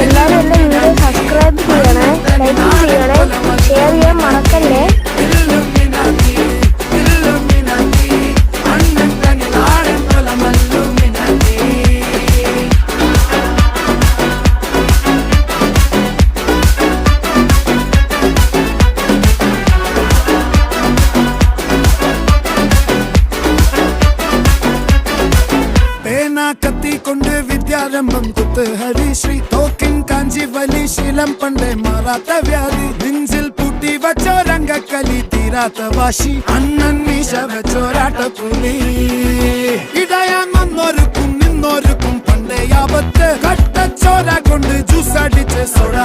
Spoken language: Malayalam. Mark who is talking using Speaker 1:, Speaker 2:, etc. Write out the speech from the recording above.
Speaker 1: എല്ലാവരും എൻ്റെ വീഡിയോ സബ്സ്ക്രൈബ് ചെയ്യണേ, ലൈക്ക് ചെയ്യണേ, ഷെയർ ചെയ്യാൻ മറക്കല്ലേ.
Speaker 2: കത്തി കൊണ്ട് വിദ്യാരംഭം കുത്ത് ഹരിശ്രീ തോക്കിൻ കാഞ്ചി വലി ശീലം പണ്ടേ മാറാത്ത വ്യാധി നെഞ്ചിൽ പൂട്ടി വച്ചോരംഗക്കലി തീരാത്ത വാശി അണ്ണൻ മീശ വെച്ചോരാട്ട പുലി ഇടയാൻ വന്നോർക്കും നിന്നോർക്കും പണ്ടേ ആപത്ത് കട്ടച്ചോര കൊണ്ട് ജ്യൂസ് അടിച്ച് സോഡ